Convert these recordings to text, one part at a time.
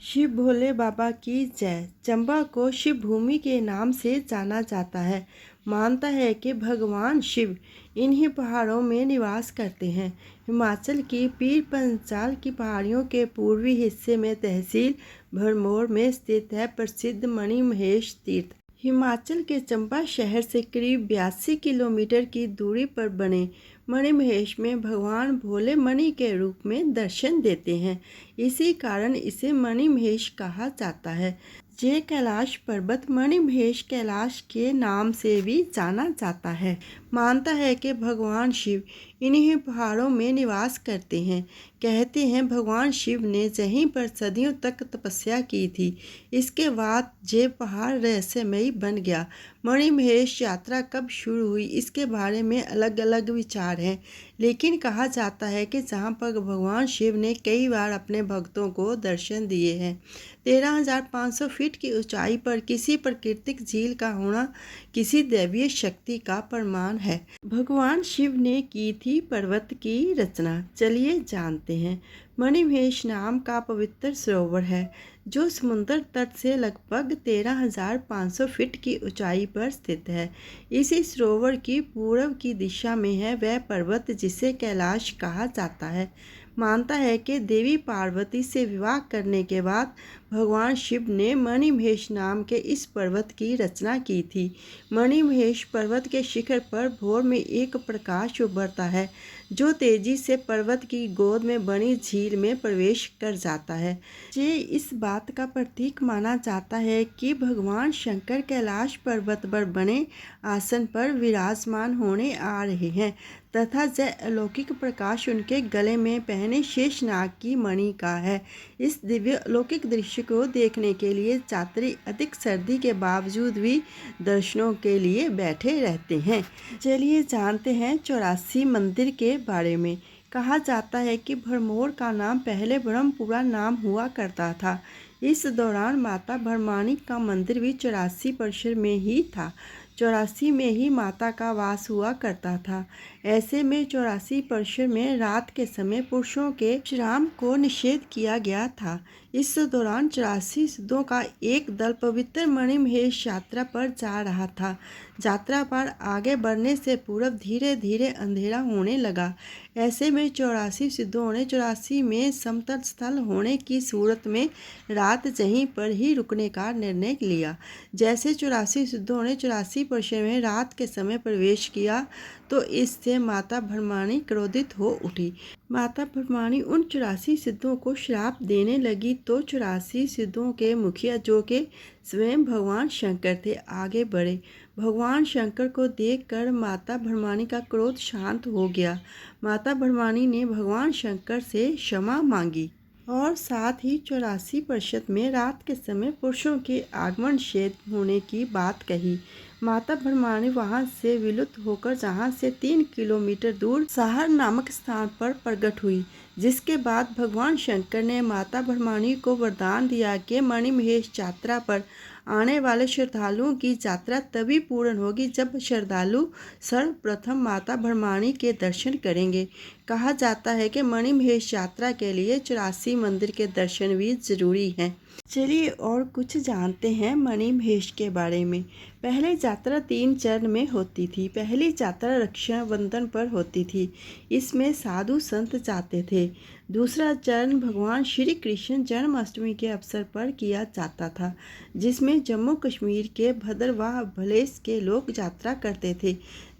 शिव भोले बाबा की जय। चंबा को शिव भूमि के नाम से जाना जाता है। मानता है कि भगवान शिव इन्हीं पहाड़ों में निवास करते हैं। हिमाचल की पीर पंचाल की पहाड़ियों के पूर्वी हिस्से में तहसील भरमौर में स्थित है प्रसिद्ध मणिमहेश तीर्थ। हिमाचल के चंबा शहर से करीब 82 किलोमीटर की दूरी पर बने मणिमहेश में भगवान भोले मणि के रूप में दर्शन देते हैं। इसी कारण इसे मणिमहेश कहा जाता है। ये कैलाश पर्वत मणिमहेश कैलाश के नाम से भी जाना जाता है। मानता है कि भगवान शिव इन्हीं पहाड़ों में निवास करते हैं। कहते हैं भगवान शिव ने यहीं पर सदियों तक तपस्या की थी। इसके बाद ये पहाड़ रहस्यमयी बन गया। मणिमहेश यात्रा कब शुरू हुई इसके बारे में अलग अलग विचार हैं, लेकिन कहा जाता है कि जहाँ पर भगवान शिव ने कई बार अपने भक्तों को दर्शन दिए हैं। 13,500 फीट की ऊंचाई पर किसी प्राकृतिक झील का होना किसी दैवीय शक्ति का प्रमाण है। भगवान शिव ने की थी पर्वत की रचना, चलिए जानते हैं। मणिमहेश नाम का पवित्र सरोवर है जो समुद्र तट से लगभग 13,500 फीट की ऊंचाई पर स्थित है। इसी सरोवर की पूर्व की दिशा में है वह पर्वत जिसे कैलाश कहा जाता है। मानता है कि देवी पार्वती से विवाह करने के बाद भगवान शिव ने मणिमहेश नाम के इस पर्वत की रचना की थी। मणिमहेश पर्वत के शिखर पर भोर में एक प्रकाश उभरता है जो तेजी से पर्वत की गोद में बनी झील में प्रवेश कर जाता है। ये इस बात का प्रतीक माना जाता है कि भगवान शंकर कैलाश पर्वत पर बने आसन पर विराजमान होने आ रहे हैं तथा यह अलौकिक प्रकाश उनके गले में पहने शेषनाग की मणि का है। इस दिव्य अलौकिक दृश्य को देखने के लिए यात्री अधिक सर्दी के बावजूद भी दर्शनों के लिए बैठे रहते हैं। चलिए जानते हैं 84 मंदिर के बारे में। कहा जाता है कि भरमौर का नाम पहले ब्रह्मपुरा नाम हुआ करता था। इस दौरान माता भरमानी का मंदिर भी 84 परिसर में ही था। 84 में ही माता का वास हुआ करता था। ऐसे में 84 परिसर में रात के समय पुरुषों के विश्राम को निषेध किया गया था। इस दौरान 84 सिद्धों का एक दल पवित्र मणिमहेश यात्रा पर जा रहा था। यात्रा पर आगे बढ़ने से पूर्व धीरे धीरे अंधेरा होने लगा। ऐसे में 84 सिद्धों ने 84 में समतल स्थल होने की सूरत में रात यहीं पर ही रुकने का निर्णय लिया। जैसे 84 सिद्धों ने 84 परिसर में रात के समय प्रवेश किया तो इससे माता भरमानी क्रोधित हो उठी। माता भरमानी उन 84 सिद्धों को श्राप देने लगी तो 84 सिद्धों के मुखिया जो कि स्वयं भगवान शंकर थे आगे बढ़े। भगवान शंकर को देखकर माता भरमानी का क्रोध शांत हो गया। माता भरमानी ने भगवान शंकर से क्षमा मांगी और साथ ही 84% में रात के समय पुरुषों के आगमन निषेध होने की बात कही। माता भरमानी वहां से विलुप्त होकर जहां से 3 किलोमीटर दूर साहर नामक स्थान पर प्रकट हुई, जिसके बाद भगवान शंकर ने माता भरमानी को वरदान दिया कि मणिमहेश यात्रा पर आने वाले श्रद्धालुओं की यात्रा तभी पूर्ण होगी जब श्रद्धालु सर्वप्रथम माता भरमानी के दर्शन करेंगे। कहा जाता है कि मणिमहेश यात्रा के लिए 84 मंदिर के दर्शन भी जरूरी हैं। चलिए और कुछ जानते हैं मणिमहेश के बारे में। पहले यात्रा 3 चरण में होती थी। पहली यात्रा रक्षाबंधन पर होती थी। इसमें साधु संत जाते थे। दूसरा चरण भगवान श्री कृष्ण जन्माष्टमी के अवसर पर किया जाता था, जिसमें जम्मू कश्मीर के भद्रवाह भलेस के लोग यात्रा करते थे।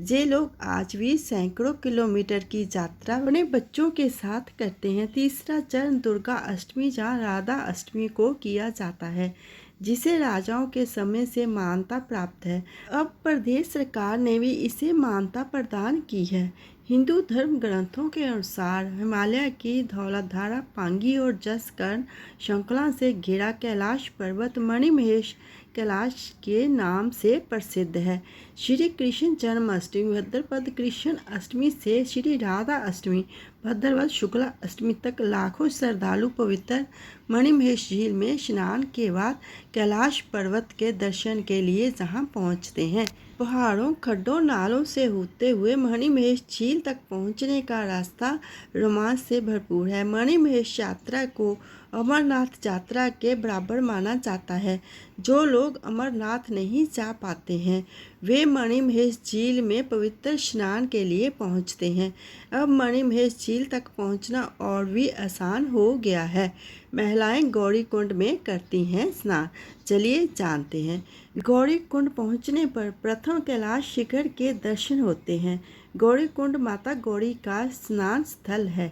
ये लोग आज भी सैकड़ों किलोमीटर की यात्रा अपने बच्चों के साथ करते हैं। तीसरा चरण दुर्गा अष्टमी या राधा अष्टमी को किया जाता है, जिसे राजाओं के समय से मान्यता प्राप्त है। अब प्रदेश सरकार ने भी इसे मान्यता प्रदान की है। हिंदू धर्म ग्रंथों के अनुसार हिमालय की धौलाधारा पांगी और जसकर्ण श्रृंखला से घिरा कैलाश पर्वत मणिमहेश कैलाश के नाम से प्रसिद्ध है। श्री कृष्ण जन्माष्टमी भाद्रपद कृष्ण अष्टमी से श्री राधा अष्टमी भाद्रपद शुक्ला अष्टमी तक लाखों श्रद्धालु पवित्र मणिमहेश झील में स्नान के बाद कैलाश पर्वत के दर्शन के लिए जहां पहुंचते हैं। पहाड़ों, खड्डों, नालों से होते हुए मणिमहेश झील तक पहुंचने का रास्ता रोमांच से भरपूर है। मणिमहेश यात्रा को अमरनाथ यात्रा के बराबर माना जाता है। जो लोग अमरनाथ नहीं जा पाते हैं वे मणिमहेश झील में पवित्र स्नान के लिए पहुंचते हैं। अब मणिमहेश झील तक पहुंचना और भी आसान हो गया है। महिलाएं गौरीकुंड में करती हैं स्नान। चलिए जानते हैं। गौरीकुंड पहुंचने पर प्रथम कैलाश शिखर के दर्शन होते हैं। गौरीकुंड माता गौरी का स्नान स्थल है।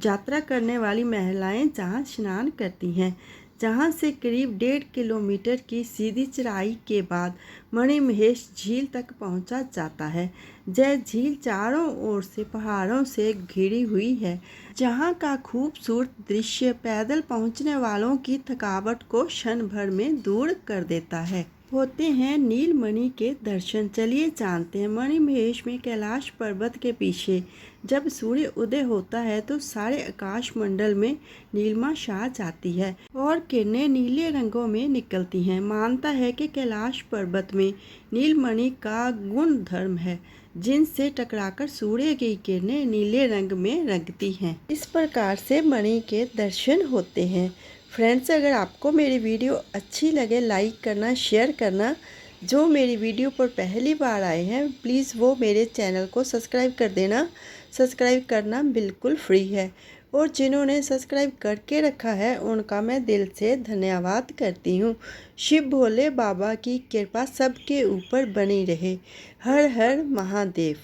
यात्रा करने वाली महिलाएं जहां स्नान करती हैं, जहां से करीब 1.5 किलोमीटर की सीधी चढ़ाई के बाद मणिमहेश झील तक पहुंचा जाता है। यह झील चारों ओर से पहाड़ों से घिरी हुई है, जहां का खूबसूरत दृश्य पैदल पहुंचने वालों की थकावट को क्षण भर में दूर कर देता है। होते हैं नीलमणि के दर्शन। चलिए जानते हैं। मणिमहेश में कैलाश पर्वत के पीछे जब सूर्य उदय होता है तो सारे आकाश मंडल में नीलिमा छा जाती है और किरणें नीले रंगों में निकलती हैं। मानता है कि कैलाश पर्वत में नीलमणि का गुण धर्म है, जिनसे टकराकर सूर्य की किरणें नीले रंग में रंगती हैं। इस प्रकार से मणि के दर्शन होते हैं। फ्रेंड्स, अगर आपको मेरी वीडियो अच्छी लगे लाइक करना, शेयर करना। जो मेरी वीडियो पर पहली बार आए हैं प्लीज़ वो मेरे चैनल को सब्सक्राइब कर देना। सब्सक्राइब करना बिल्कुल फ्री है और जिन्होंने सब्सक्राइब करके रखा है उनका मैं दिल से धन्यवाद करती हूँ। शिव भोले बाबा की कृपा सबके ऊपर बनी रहे। हर हर महादेव।